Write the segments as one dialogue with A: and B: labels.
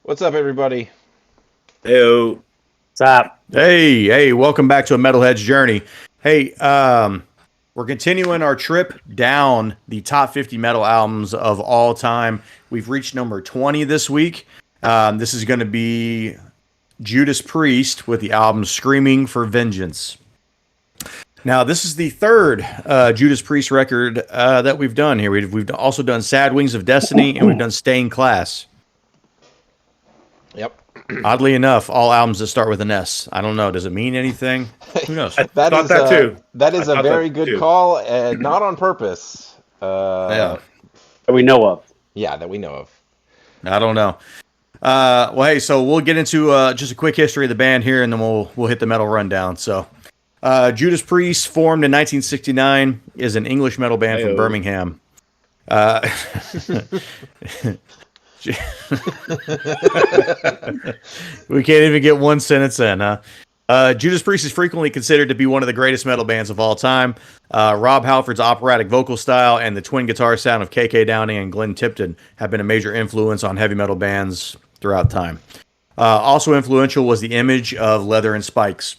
A: What's up, everybody?
B: Heyo.
C: What's up?
D: Hey, welcome back to a Metalhead's Journey. Hey, we're continuing our trip down the top 50 metal albums of all time. We've reached number 20 this week. This is going to be Judas Priest with the album Screaming for Vengeance. Now, this is the third Judas Priest record that we've done here. We've also done Sad Wings of Destiny, and we've done Stained Class.
A: Yep.
D: Oddly enough, all albums that start with an S. I don't know. Does it mean anything? Who knows?
A: That is a very good
B: too.
A: call, and not on purpose.
D: Yeah.
C: That we know of.
A: Yeah, that we know of.
D: I don't know. Well, hey, so we'll get into just a quick history of the band here, and then we'll hit the metal rundown. So, Judas Priest, formed in 1969, is an English metal band from Birmingham. We can't even get one sentence in, huh? Judas Priest is frequently considered to be one of the greatest metal bands of all time. Rob Halford's operatic vocal style and the twin guitar sound of K.K. Downing and Glenn Tipton have been a major influence on heavy metal bands throughout time. Also influential was the image of leather and spikes.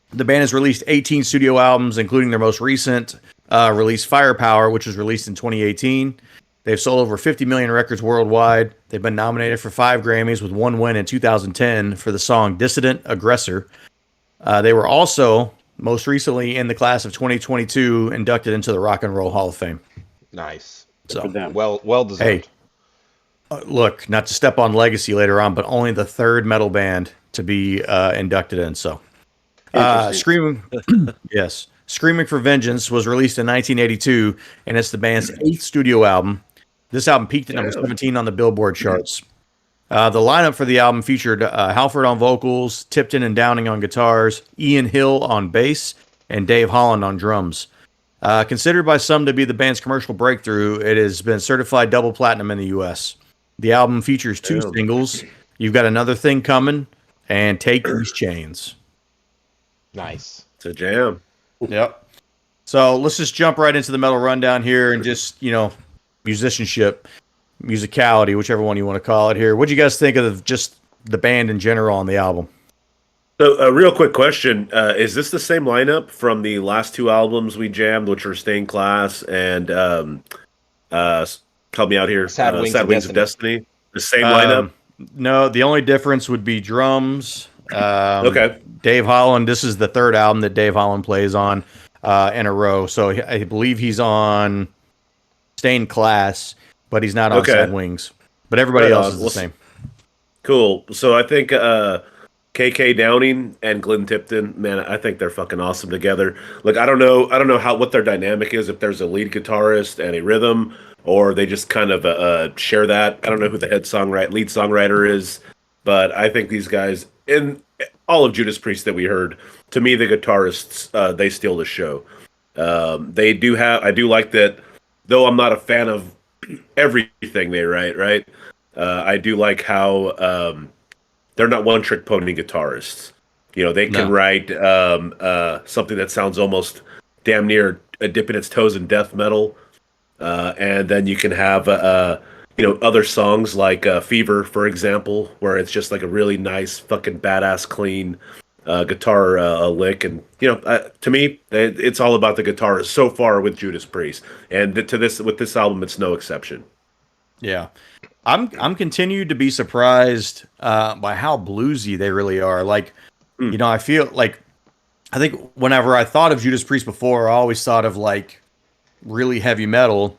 D: The band has released 18 studio albums, including their most recent release, Firepower, which was released in 2018. They've sold over 50 million records worldwide. They've been nominated for 5 Grammys with 1 win in 2010 for the song Dissident Aggressor. They were also, most recently in the class of 2022, inducted into the Rock and Roll Hall of Fame.
A: Nice.
D: So,
A: well deserved.
D: Hey, look, not to step on legacy later on, but only the third metal band to be inducted in. So, Screaming for Vengeance was released in 1982, and it's the band's 8th studio album. This album peaked at number 17 on the Billboard charts. The lineup for the album featured Halford on vocals, Tipton and Downing on guitars, Ian Hill on bass, and Dave Holland on drums. Considered by some to be the band's commercial breakthrough, it has been certified double platinum in the U.S. The album features 2 singles, You've Got Another Thing Coming, and Take These Chains.
A: Nice.
B: It's a jam.
D: Yep. So let's just jump right into the metal rundown here and just, musicianship, musicality, whichever one you want to call it here. What do you guys think of just the band in general on the album?
B: So, a real quick question. Is this the same lineup from the last 2 albums we jammed, which are Stained Class and help me out here,
A: Sad Wings of
B: Destiny? The same lineup?
D: No, the only difference would be drums.
B: Okay.
D: Dave Holland, this is the 3rd album that Dave Holland plays on in a row. So I believe he's on Stained Class, but he's not on Sad Wings. But everybody else is the same.
B: Cool. So I think K.K. Downing and Glenn Tipton, man, I think they're fucking awesome together. Like I don't know what their dynamic is, if there's a lead guitarist and a rhythm, or they just kind of share that. I don't know who the lead songwriter is, but I think these guys, in all of Judas Priest that we heard, to me the guitarists, they steal the show. I do like that, though I'm not a fan of everything they write, right? I do like how they're not one-trick pony guitarists. They can write something that sounds almost damn near dipping its toes in death metal, and then you can have other songs like Fever, for example, where it's just like a really nice, fucking badass, clean guitar lick. And, to me, it's all about the guitarist so far with Judas Priest. And with this album, it's no exception.
D: Yeah. I'm continued to be surprised by how bluesy they really are. Like, I feel like, I think whenever I thought of Judas Priest before, I always thought of like really heavy metal.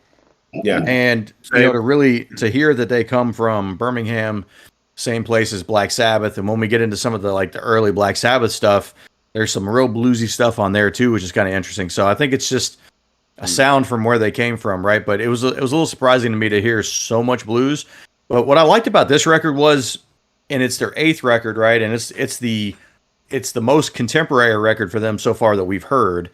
B: Yeah.
D: And to hear that they come from Birmingham, same place as Black Sabbath, and when we get into some of the early Black Sabbath stuff, there's some real bluesy stuff on there too, which is kind of interesting. So I think it's just a sound from where they came from, right? But it was a little surprising to me to hear so much blues. But what I liked about this record was, and it's their 8th record, right? And it's the most contemporary record for them so far that we've heard.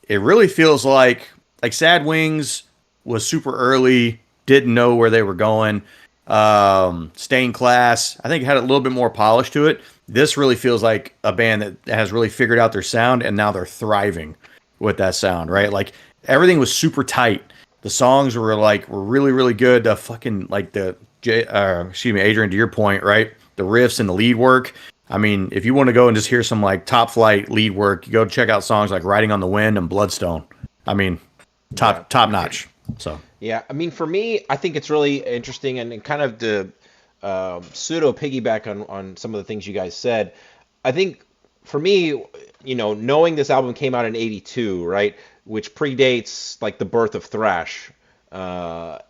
D: It really feels like Sad Wings was super early, didn't know where they were going. Stained Class, I think it had a little bit more polish to it. This really feels like a band that has really figured out their sound, and now they're thriving with that sound, right? Like everything was super tight. The songs were really, really good. The fucking the Adrian, to your point, right? The riffs and the lead work. I mean, if you want to go and just hear some like top flight lead work, you go check out songs like "Riding on the Wind" and "Bloodstone." I mean, top notch. So
A: Yeah, I mean, for me, I think it's really interesting and kind of the pseudo piggyback on some of the things you guys said. I think for me, knowing this album came out in '82, right, which predates like the birth of thrash, but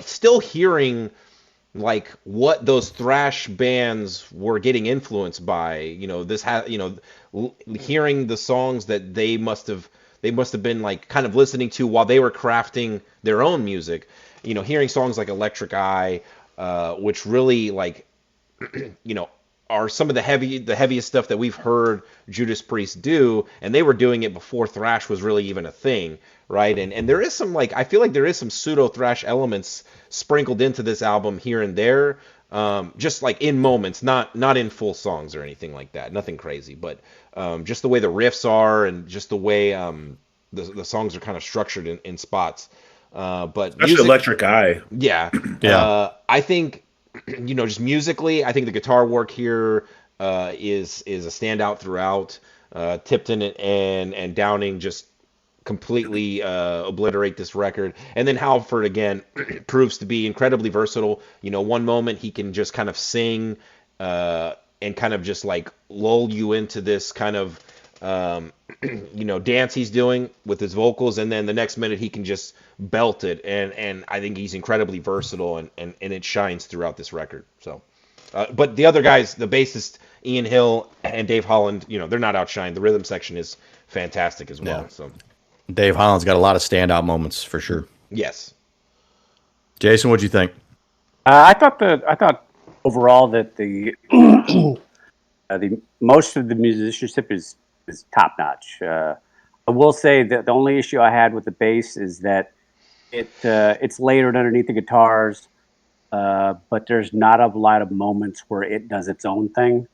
A: still hearing like what those thrash bands were getting influenced by, hearing the songs that they must have been like kind of listening to while they were crafting their own music, hearing songs like Electric Eye, which really like are some of the heaviest stuff that we've heard Judas Priest do, and they were doing it before thrash was really even a thing, right? And there is some I feel like there is some pseudo thrash elements sprinkled into this album here and there, just like in moments, not in full songs or anything like that, nothing crazy, but just the way the riffs are and just the way the songs are kind of structured in spots. But
B: Especially Electric Eye.
A: Yeah,
D: Yeah.
A: I think just musically, I think the guitar work here is a standout throughout. Tipton and Downing just completely obliterate this record, and then Halford again proves to be incredibly versatile. One moment he can just kind of sing and kind of just like lull you into this kind of dance he's doing with his vocals, and then the next minute he can just belt it, and I think he's incredibly versatile, and it shines throughout this record. So but the other guys, the bassist Ian Hill and Dave Holland, they're not outshined. The rhythm section is fantastic as well.
D: Yeah.
A: So
D: Dave Holland's got a lot of standout moments for sure.
A: yes.
D: Jason, what'd you think?
C: I thought overall that the the most of the musicianship is top notch. I will say that the only issue I had with the bass is that it's layered underneath the guitars, but there's not a lot of moments where it does its own thing.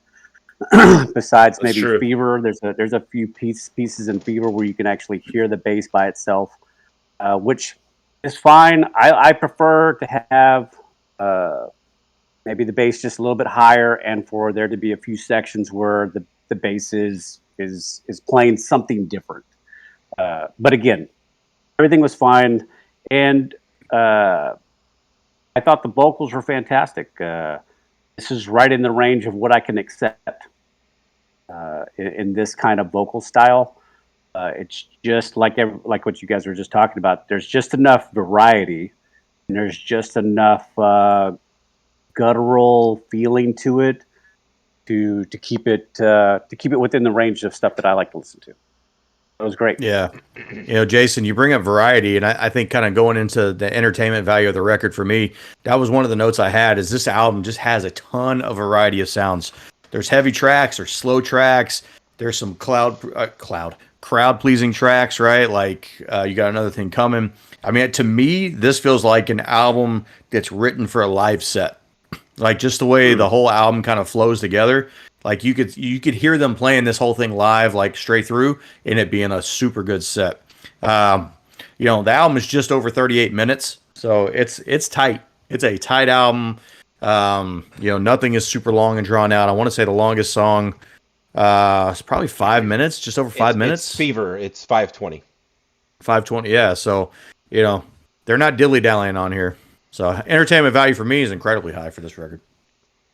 C: Besides maybe
B: true.
C: Fever, there's a few pieces in Fever where you can actually hear the bass by itself, which is fine. I prefer to have maybe the bass just a little bit higher, and for there to be a few sections where the bass is playing something different. But again, everything was fine, and I thought the vocals were fantastic. This is right in the range of what I can accept in this kind of vocal style. It's just like what you guys were just talking about. There's just enough variety, and there's just enough guttural feeling to it to keep it within the range of stuff that I like to listen to. It was great.
D: Yeah. Jason, you bring up variety, and I think kind of going into the entertainment value of the record for me, that was one of the notes I had, is this album just has a ton of variety of sounds. There's heavy tracks, there's slow tracks, there's some crowd-pleasing tracks, right? Like you got Another Thing Coming. I mean, to me, this feels like an album that's written for a live set. Like just the way the whole album kind of flows together. Like you could hear them playing this whole thing live, like straight through, and it being a super good set. The album is just over 38 minutes, so it's tight. It's a tight album. Nothing is super long and drawn out. I want to say the longest song is probably 5 minutes, just over 5 minutes.
A: It's Fever. It's 5:20.
D: 5:20. Yeah. So they're not dilly dallying on here. So entertainment value for me is incredibly high for this record.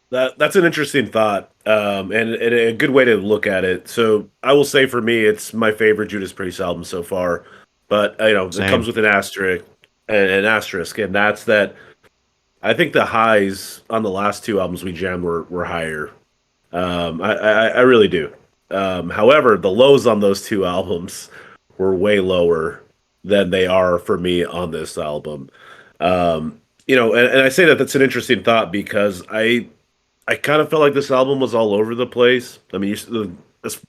B: That's an interesting thought, and a good way to look at it. So I will say for me, it's my favorite Judas Priest album so far. But it comes with an asterisk, and that's that. I think the highs on the last two albums we jammed were higher. I really do. However, the lows on those two albums were way lower than they are for me on this album. And I say that's an interesting thought because I kind of felt like this album was all over the place. I mean,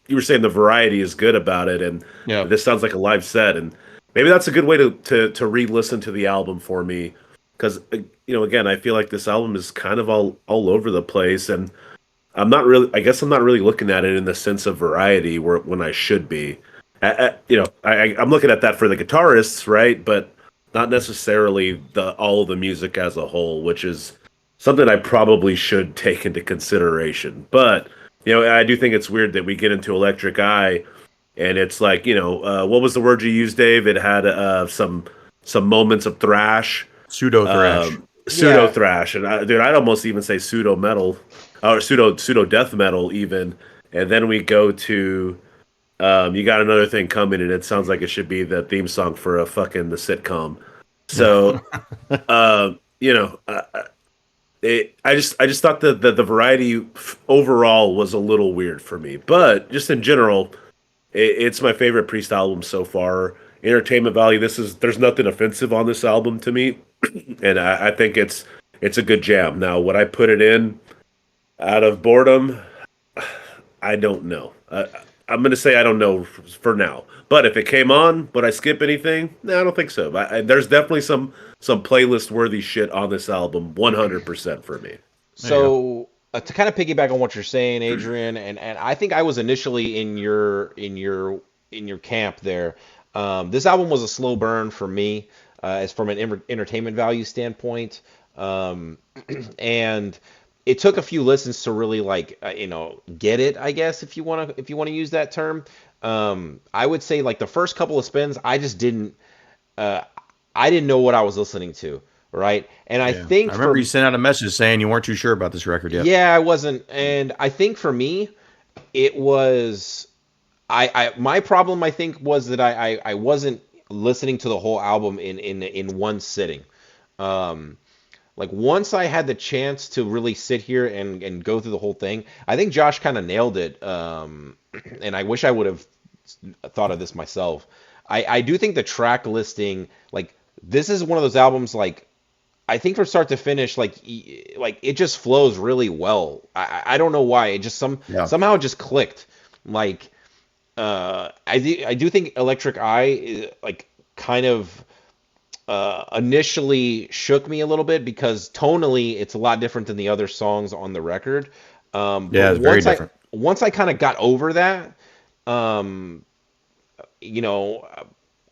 B: you were saying the variety is good about it, and this sounds like a live set, and maybe that's a good way to re-listen to the album for me, because again, I feel like this album is kind of all over the place, and I'm not really looking at it in the sense of variety when I should be. I'm looking at that for the guitarists, right? But not necessarily all of the music as a whole, which is something I probably should take into consideration. But I do think it's weird that we get into Electric Eye, and it's like what was the word you used, Dave? It had some moments of thrash,
D: Pseudo thrash.
B: pseudo
A: Yeah.
B: thrash, and dude, I'd almost even say pseudo metal or pseudo death metal even. And then we go to you got another thing coming, and it sounds like it should be the theme song for the sitcom. So, you know, I just thought that the variety overall was a little weird for me, but just in general, it's my favorite Priest album so far. Entertainment value. There's nothing offensive on this album to me, and I think it's a good jam. Now, would I put it in out of boredom? I don't know. I'm gonna say I don't know for now. But if it came on, would I skip anything? No, I don't think so. There's definitely some playlist worthy shit on this album, 100% for me.
A: So to kind of piggyback on what you're saying, Adrian, and I think I was initially in your camp there. This album was a slow burn for me, as from an entertainment value standpoint, and it took a few listens to really get it, I guess, if you want to use that term. I would say like the first couple of spins, uh, I didn't know what I was listening to, right? And I
D: Yeah.
A: think
D: I remember
A: for
D: you sent out a message saying you weren't too sure about this record yet.
A: yeah, I wasn't, and I think for me, it was my problem I think was that I wasn't listening to the whole album in one sitting. Um, like once I had the chance to really sit here and go through the whole thing, I think Josh kind of nailed it. And I wish I would have thought of this myself. I do think the track listing, like this is one of those albums, like I think from start to finish, like it just flows really well. I don't know why. It just
D: Yeah.
A: somehow it just clicked. Like I do think Electric Eye like kind of initially shook me a little bit because tonally it's a lot different than the other songs on the record.
D: Yeah,
A: But
D: it's very different.
A: once I kind of got over that, um, you know,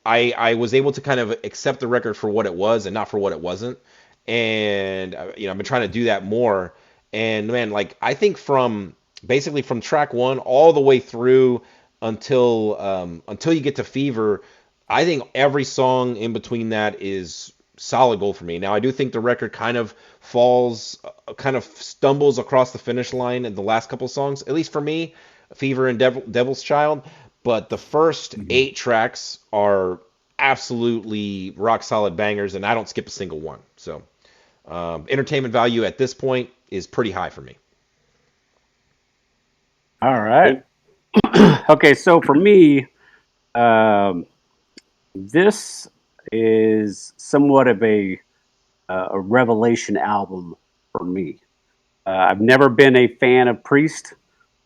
A: I was able to kind of accept the record for what it was and not for what it wasn't. And I've been trying to do that more. And man, like I think from basically from track one all the way through until you get to Fever, I think every song in between that is solid gold for me. Now I do think the record kind of stumbles across the finish line in the last couple songs, at least for me, Fever and Devil's Child. But the first 8 tracks are absolutely rock solid bangers, and I don't skip a single one. So entertainment value at this point is pretty high for me.
C: All right. Okay, so for me, um, this is somewhat of a revelation album for me. I've never been a fan of Priest,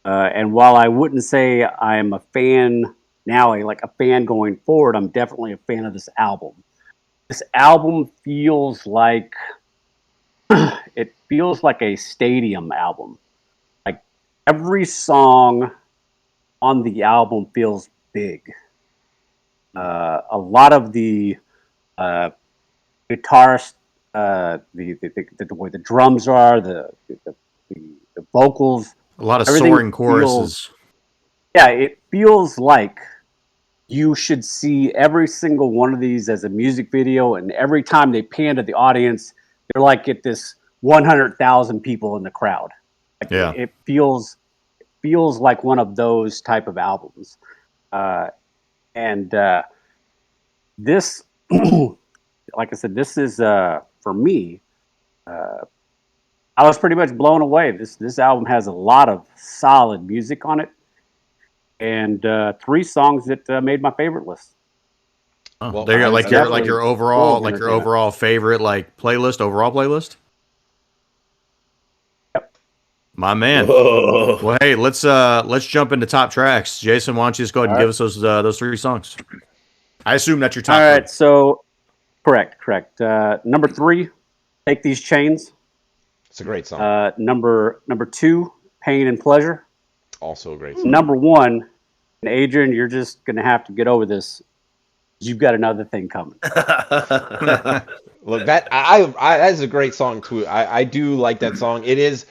C: and while I wouldn't say I am a fan now, like a fan going forward, I'm definitely a fan of this album. This album feels like it feels like a stadium album. Like every song on the album feels big. A lot of the guitarist, the way the drums are, the vocals,
D: A lot of
C: everything
D: soaring choruses.
C: yeah, it feels like you should see every single one of these as a music video, and every time they pan to the audience, they're like at this 100,000 people in the crowd. Like
D: Yeah.
C: it feels like one of those type of albums, and this, like I said, this is for me. I was pretty much blown away. This album has a lot of solid music on it, and 3 songs that made my favorite list.
D: Oh,
A: Well,
D: there you go.
A: I'm
D: Like your
C: definitely full
D: overall
C: of entertainment.
D: favorite overall playlist.
C: Yep.
D: My man.
B: Whoa.
D: Well, hey, let's jump into top tracks. Jason, why don't you just go ahead and give us those 3 songs? I assume that's your top.
C: All right,
D: 3.
C: so correct. Number 3, Take These Chains.
A: It's a great song.
C: Number 2, Pain and Pleasure.
A: Also a great song.
C: Number 1, and Adrian, you're just gonna have to get over this. You've got another thing coming.
A: Look, that that is a great song too. I do like that song. It is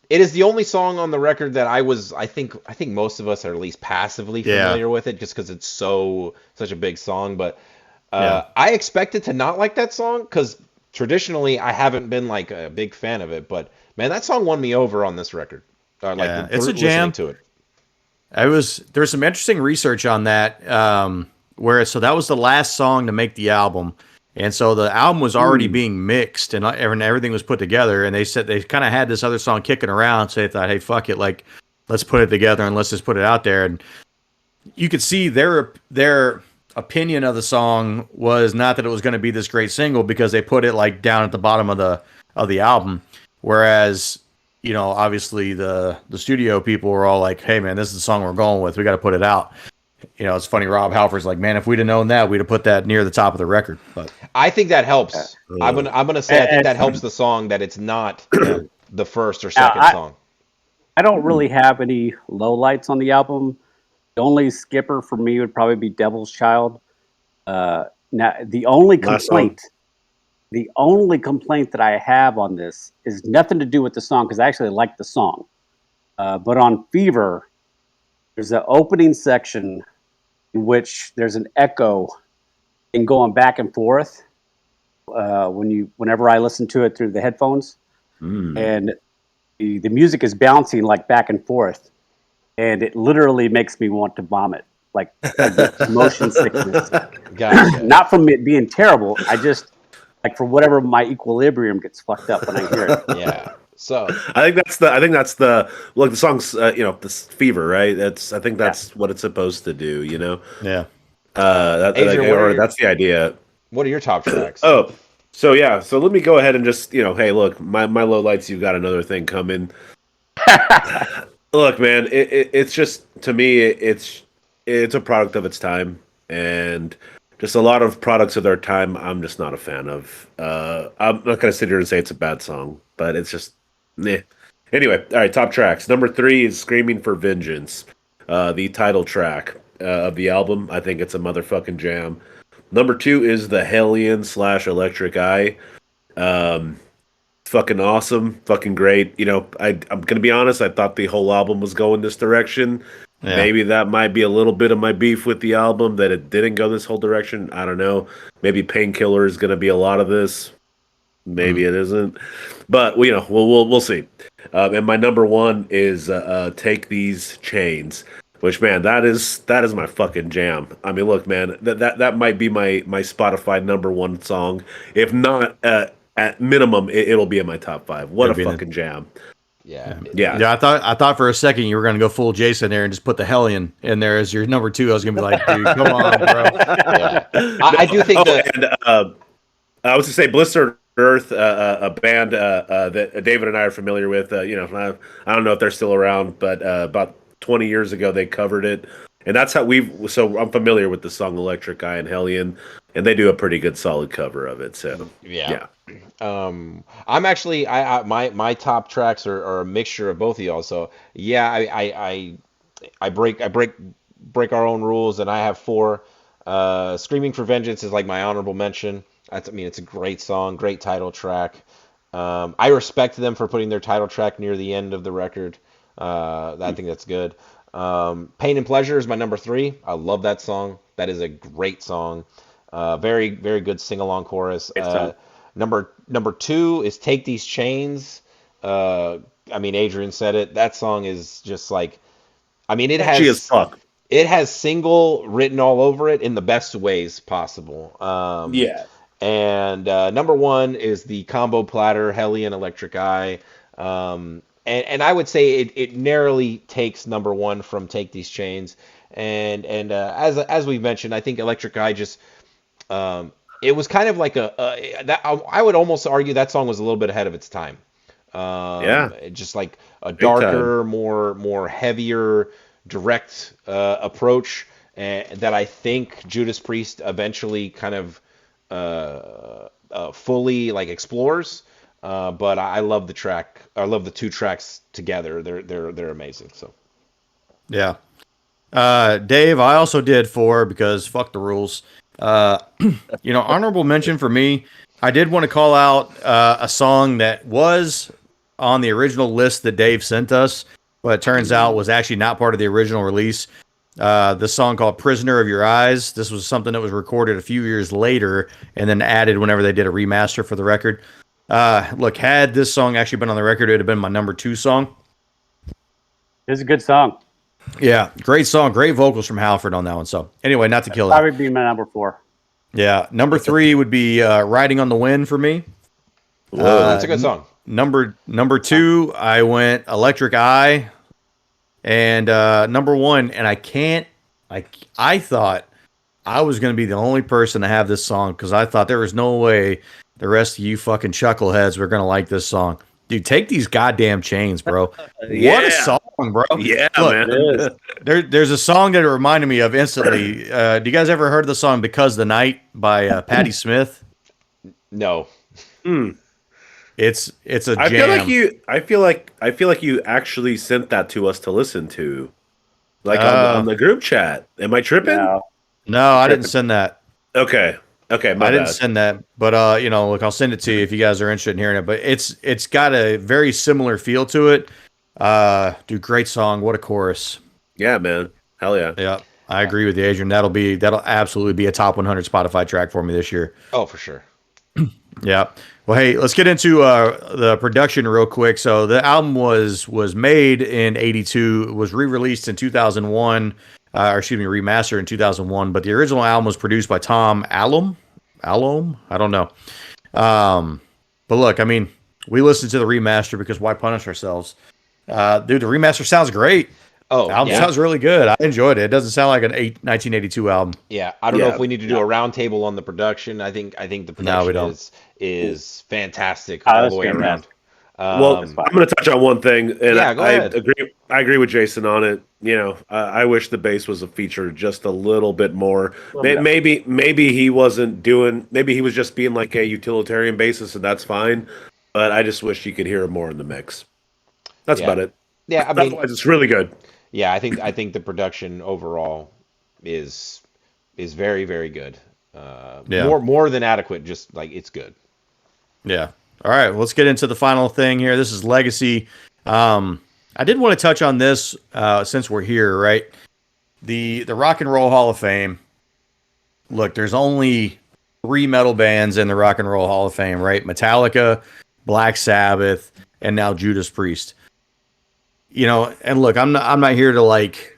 A: the only song on the record that I think most of us are at least passively familiar with it, just because it's such a big song. But I expected to not like that song because traditionally I haven't been like a big fan of it. But man, that song won me over on this record.
D: It's a jam.
A: Listening to it.
D: There's some interesting research on that. So that was the last song to make the album. And so the album was already being mixed and everything was put together. And they said they kind of had this other song kicking around. So they thought, hey, fuck it. Like, let's put it together and let's just put it out there. And you could see their opinion of the song was not that it was going to be this great single because they put it like down at the bottom of the album. Whereas, you know, obviously the studio people were all like, hey, man, this is the song we're going with. We got to put it out. You know, it's funny. Rob Halford's like, man, if we'd have known that, we'd have put that near the top of the record. But
A: I think that helps. I'm gonna say I think that helps the song that it's not the first or second song.
C: I don't really have any lowlights on the album. The only skipper for me would probably be Devil's Child. Now, the only complaint that I have on this is nothing to do with the song because I actually like the song. But on Fever, there's an opening section in which there's an echo and going back and forth whenever I listen to it through the headphones. And the music is bouncing like back and forth. And it literally makes me want to vomit. Like motion sickness.
A: Gotcha.
C: Not from it being terrible. I just, like, for whatever, my equilibrium gets fucked up when I hear it.
A: Yeah. So
B: I think that's the look. The song's this Fever, right? I think that's what it's supposed to do. You know.
D: Yeah.
A: Adrian,
B: that's the idea.
A: What are your top tracks?
B: Oh, so yeah. So let me go ahead and just hey, look, my low lights. You've got another thing coming. Look, man, it's just, to me, it's a product of its time, and just a lot of products of their time I'm just not a fan of. I'm not gonna sit here and say it's a bad song, but it's just Anyway, all right, top tracks. Number 3 is Screaming for Vengeance, the title track of the album. I think it's a motherfucking jam. Number 2 is the Hellion / Electric Eye. Fucking awesome, fucking great. You know, I'm gonna be honest, I thought the whole album was going this direction. Yeah. Maybe that might be a little bit of my beef with the album, that it didn't go this whole direction. I don't know. Maybe Painkiller is gonna be a lot of this. Maybe it isn't, but we'll see. And my number 1 is Take These Chains, which, man, that is my fucking jam. I mean, look, man, that might be my Spotify number 1 song. If not, at minimum, it'll be in my top 5. What a fucking jam!
A: Yeah.
D: I thought for a second you were going to go full Jason there and just put the Hellion in there as your number 2. I was going to be like, dude, come on, bro.
A: Yeah. I do think
B: I was to say Blister Earth, a band that David and I are familiar with. I don't know if they're still around, but about 20 years ago they covered it, and that's how so I'm familiar with the song Electric Eye and Hellion, and they do a pretty good solid cover of it. So yeah.
A: I'm actually my top tracks are a mixture of both of y'all. So yeah, I break our own rules, and I have 4. Screaming for Vengeance is like my honorable mention. It's a great song, great title track. I respect them for putting their title track near the end of the record. I think that's good. Pain and Pleasure is my number 3. I love that song. That is a great song. Very, very good sing-along chorus. Number 2 is Take These Chains. Adrian said it. That song is just like, it has...
B: as fuck.
A: It has single written all over it in the best ways possible.
B: Yeah.
A: And number 1 is the combo platter, Hellion, Electric Eye. And I would say it narrowly takes number 1 from Take These Chains. And as we've mentioned, I think Electric Eye just it was kind of like I would almost argue that song was a little bit ahead of its time. Just like a darker, more heavier, direct approach, that I think Judas Priest eventually kind of fully explores, but I love the track. I love the 2 tracks together. They're amazing. So
D: yeah, Dave, I also did 4 because fuck the rules. Honorable mention for me, I did want to call out a song that was on the original list that Dave sent us, but it turns out was actually not part of the original release. This song called Prisoner of Your Eyes. This was something that was recorded a few years later and then added whenever they did a remaster for the record. Look, had this song actually been on the record, it would have been my number 2 song.
C: It's a good song.
D: Yeah, great song. Great vocals from Halford on that one. So anyway, not to kill that.
C: Probably be my number 4.
D: Yeah, number 3 would be Riding on the Wind for me.
A: That's a good song.
D: Number 2, I went Electric Eye. And number 1, and I thought I was going to be the only person to have this song because I thought there was no way the rest of you fucking chuckleheads were going to like this song. Dude, Take These Goddamn Chains, bro.
B: Yeah.
D: What a song, bro.
B: Yeah,
D: Look,
B: man.
D: There's a song that it reminded me of instantly. Do you guys ever heard the song Because the Night by Patti Smith?
A: No.
D: It's a jam.
B: I feel like you actually sent that to us to listen to, like on the group chat. Am I tripping?
D: No, I didn't send that.
B: Okay, my
D: I didn't
B: bad.
D: send that, but look, I'll send it to you if you guys are interested in hearing it. But it's got a very similar feel to it. Dude, great song. What a chorus.
B: Yeah, man. Hell yeah.
D: Yeah, I agree with you, Adrian. That'll absolutely be a top 100 Spotify track for me this year.
A: Oh, for sure.
D: Yeah. Well, hey, let's get into the production real quick. So the album was made in '82, was re-released in 2001, remastered in 2001. But the original album was produced by Tom Allom. I don't know. But look, I mean, we listened to the remaster because why punish ourselves? Dude, the remaster sounds great.
A: Oh,
D: the album
A: yeah.
D: sounds really good. I enjoyed it. It doesn't sound like an 1982 album.
A: Yeah, I don't know if we need to do a roundtable on the production. I think the production is fantastic all the way around.
B: Well, I'm going to touch on one thing, and
A: go ahead.
B: I agree with Jason on it. I wish the bass was a feature just a little bit more. Maybe he wasn't doing. Maybe he was just being like a utilitarian bassist, and that's fine. But I just wish you could hear him more in the mix. That's about it.
A: Yeah, I mean,
B: otherwise it's really good.
A: Yeah, I think the production overall is very, very good. More than adequate. Just like it's good.
D: Yeah. All right. Let's get into the final thing here. This is Legacy. I did want to touch on this since we're here, right? The Rock and Roll Hall of Fame. Look, there's only 3 metal bands in the Rock and Roll Hall of Fame, right? Metallica, Black Sabbath, and now Judas Priest. And look, I'm not here to like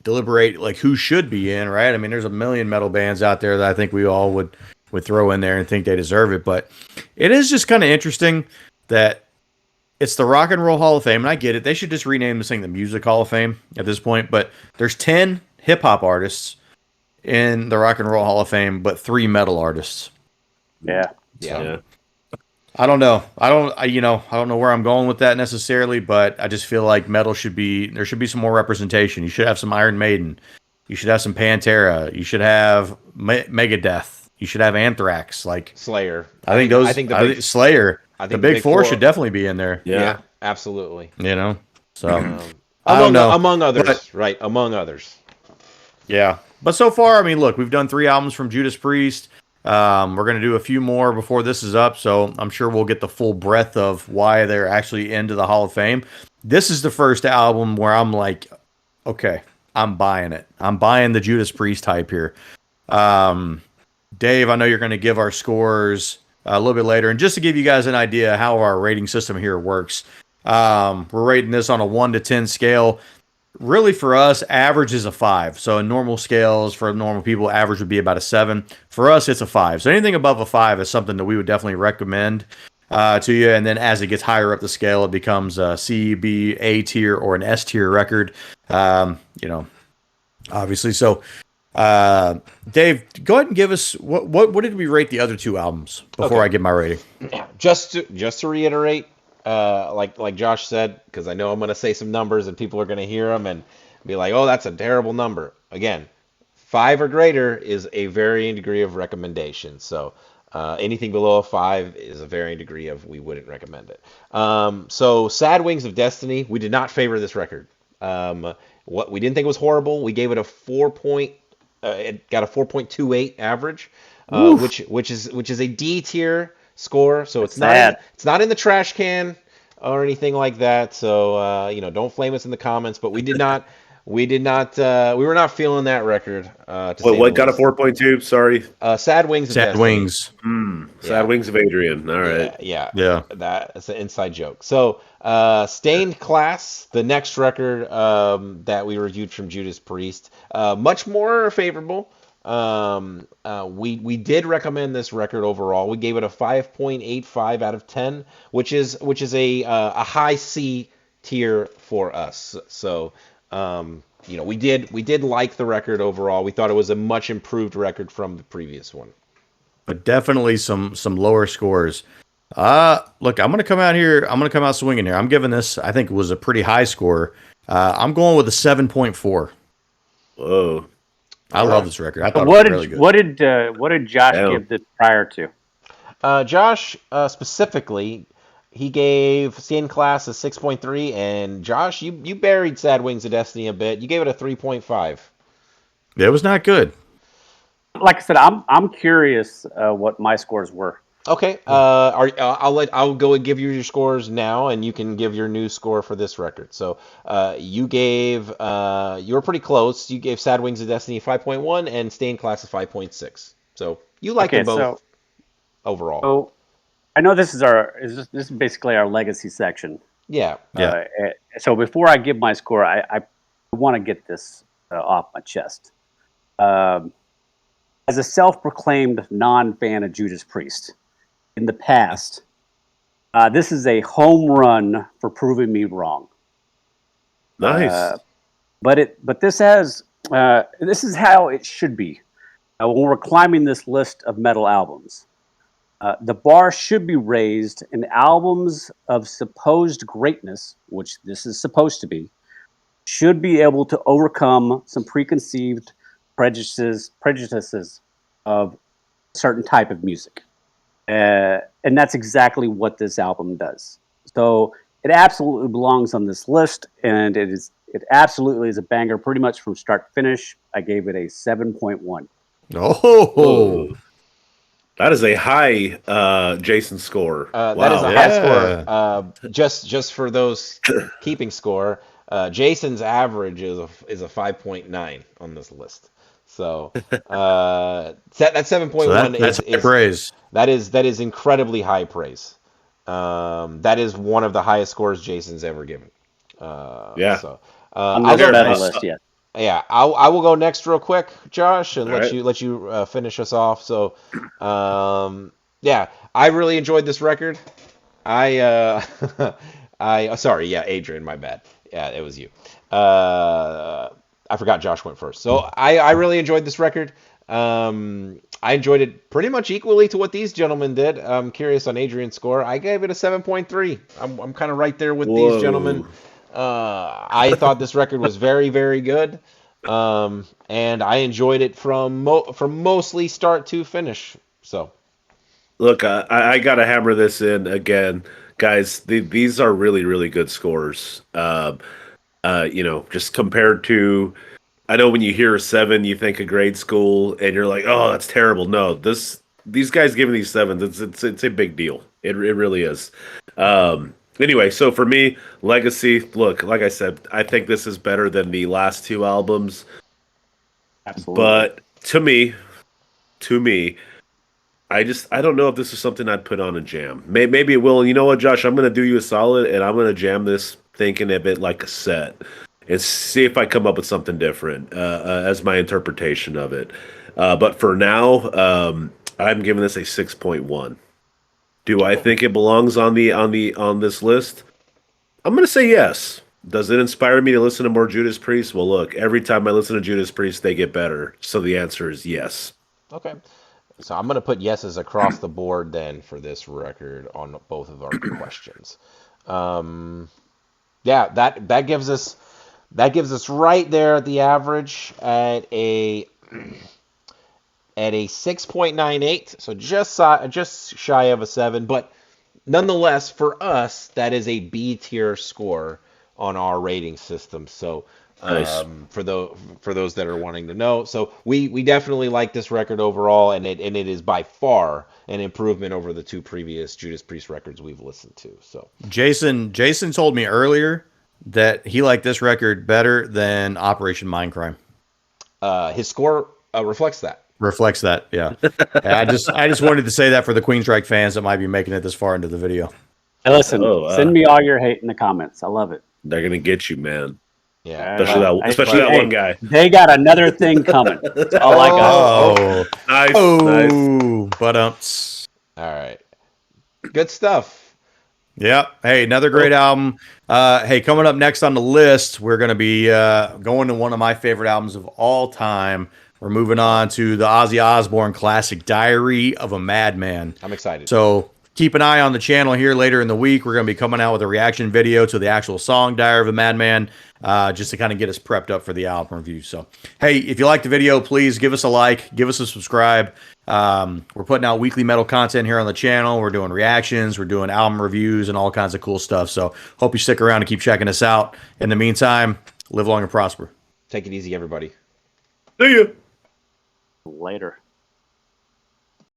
D: deliberate like who should be in, right? I mean, there's a million metal bands out there that I think we all would throw in there and think they deserve it, but it is just kind of interesting that it's the Rock and Roll Hall of Fame, and I get it. They should just rename this thing the Music Hall of Fame at this point, but there's 10 hip hop artists in the Rock and Roll Hall of Fame, but 3 metal artists.
C: Yeah.
D: I don't know. I don't know where I'm going with that necessarily, but I just feel like metal there should be some more representation. You should have some Iron Maiden. You should have some Pantera. You should have Megadeth. You should have Anthrax. Like
A: Slayer.
D: I think Slayer. The Big Four should definitely be in there.
A: Yeah, absolutely.
D: So I don't know.
A: Among others, right? Among others.
D: Yeah. But so far, I mean, look, we've done 3 albums from Judas Priest. We're going to do a few more before this is up, so I'm sure we'll get the full breadth of why they're actually into the Hall of Fame. This is the first album where I'm like, okay, I'm buying it. I'm buying the Judas Priest hype here. Dave, I know you're going to give our scores a little bit later, and just to give you guys an idea how our rating system here works, we're rating this on a 1 to 10 scale. Really, for us, average is a 5. So in normal scales, for normal people, average would be about a 7. For us, it's a 5. So anything above a 5 is something that we would definitely recommend to you. And then as it gets higher up the scale, it becomes a C, B, A tier, or an S tier record. Obviously. So, Dave, go ahead and give us what did we rate the other 2 albums before I give my rating?
A: Just to reiterate. Like Josh said, because I know I'm going to say some numbers and people are going to hear them and be like, oh, that's a terrible number. Again, 5 or greater is a varying degree of recommendation. So anything below a 5 is a varying degree of we wouldn't recommend it. So Sad Wings of Destiny, we did not favor this record. What we didn't think it was horrible. We gave it a 4.8 It got a 4.28 average,
D: Oof.
A: which is a D tier score. So
C: That's
A: it's not in the trash can or anything like that. So don't flame us in the comments. But we were not feeling that record, to say the
B: What got a
A: least.
B: 4.2? Sorry.
A: Sad Wings of
D: Sad
A: Destiny.
D: Wings.
B: Sad
A: Yeah.
B: Wings of Adrian. All right.
D: Yeah.
A: That's an inside joke. So, Stained Class, the next record that we reviewed from Judas Priest, much more favorable. We did recommend this record overall. We gave it a 5.85 out of 10, which is a high C tier for us. So, we did like the record overall. We thought it was a much improved record from the previous one.
D: But definitely some lower scores. Look, I'm gonna come out here. I'm gonna come out swinging here. I'm giving this. I think it was a pretty high score. I'm going with a 7.4.
B: Whoa.
D: I love this record. I thought
C: What
D: it was
C: did
D: really good.
C: what did Josh
B: Damn.
C: give this prior to?
A: Josh, specifically, he gave Stained Class a 6.3, and Josh, you buried Sad Wings of Destiny a bit. You gave it a 3.5.
D: It was not good.
C: Like I said, I'm curious what my scores were.
A: Okay, I'll go and give you your scores now, and you can give your new score for this record. So, you were pretty close. You gave Sad Wings of Destiny 5.1 and Stained Class a 5.6. So you like them both overall.
C: So I know this is basically our legacy section.
A: Yeah.
D: Yeah.
C: So before I give my score, I want to get this off my chest. As a self-proclaimed non-fan of Judas Priest, in the past, this is a home run for proving me wrong.
B: Nice.
C: But this is how it should be when we're climbing this list of metal albums. The bar should be raised, and albums of supposed greatness, which this is supposed to be, should be able to overcome some preconceived prejudices of a certain type of music. And that's exactly what this album does. So it absolutely belongs on this list, and it absolutely is a banger pretty much from start to finish. I gave it a 7.1.
D: Oh,
B: that is a high Jason score.
A: That is a
B: Wow.
A: high score. Just for those keeping score, Jason's average is a 5.9 on this list. So that 7.1
D: that's high praise.
A: That is incredibly high praise. That is one of the highest scores Jason's ever given.
B: Yeah.
A: So
C: On
A: I'll
C: the
A: go
C: metal
A: next.
C: list, yeah.
A: Yeah, I will go next real quick, Josh, and
B: All right.
A: let you finish us off. So, yeah, I really enjoyed this record. Sorry, yeah, Adrian, my bad. Yeah, it was you. I forgot Josh went first. So I really enjoyed this record. I enjoyed it pretty much equally to what these gentlemen did. I'm curious on Adrian's score. I gave it a 7.3. I'm kind of right there with
B: Whoa.
A: these gentlemen. I thought this record was very, very good, and I enjoyed it from mostly start to finish. So,
B: Look, I got to hammer this in again, guys. These are really, really good scores. Just compared to, I know when you hear a 7, you think of grade school, and you're like, oh, that's terrible. No, these guys giving these 7s, it's a big deal. It really is. Anyway, so for me, Legacy, look, like I said, I think this is better than the last 2 albums.
C: Absolutely.
B: But to me, I don't know if this is something I'd put on a jam. Maybe it will. And you know what, Josh? I'm going to do you a solid, and I'm going to jam this thinking of it like a set and see if I come up with something different as my interpretation of it. But for now, I'm giving this a 6.1. Do I think it belongs on this list? I'm going to say yes. Does it inspire me to listen to more Judas Priest? Well, look, every time I listen to Judas Priest, they get better. So the answer is yes.
A: okay. So I'm going to put yeses across the board then for this record on both of our questions. Yeah, that gives us right there at the average at a 6.98, so just shy of a 7, but nonetheless for us that is a B tier score on our rating system. So
B: Nice.
A: For those that are wanting to know. So we definitely like this record overall, and it is by far an improvement over the two previous Judas Priest records we've listened to. So
D: Jason told me earlier that he liked this record better than Operation Mindcrime.
A: his score reflects that.
D: Reflects that, yeah. I just wanted to say that for the Queensryche fans that might be making it this far into the video.
C: Hey, listen, send me all your hate in the comments. I love it.
B: They're gonna get you, man.
A: Yeah,
B: Especially that one guy.
C: They got another thing coming. That's all I got.
D: Oh,
B: Nice.
D: But
A: all right, good stuff.
D: yeah. Hey, another great album. Hey, coming up next on the list, we're going to be going to one of my favorite albums of all time. We're moving on to the Ozzy Osbourne classic, Diary of a Madman.
A: I'm excited.
D: So keep an eye on the channel here later in the week. We're going to be coming out with a reaction video to the actual song, Diary of a Madman, just to kind of get us prepped up for the album review. So, hey, if you like the video, please give us a like, give us a subscribe. We're putting out weekly metal content here on the channel. We're doing reactions, we're doing album reviews, and all kinds of cool stuff. So hope you stick around and keep checking us out. In the meantime, live long and prosper.
A: Take it easy, everybody.
B: See you.
C: Later.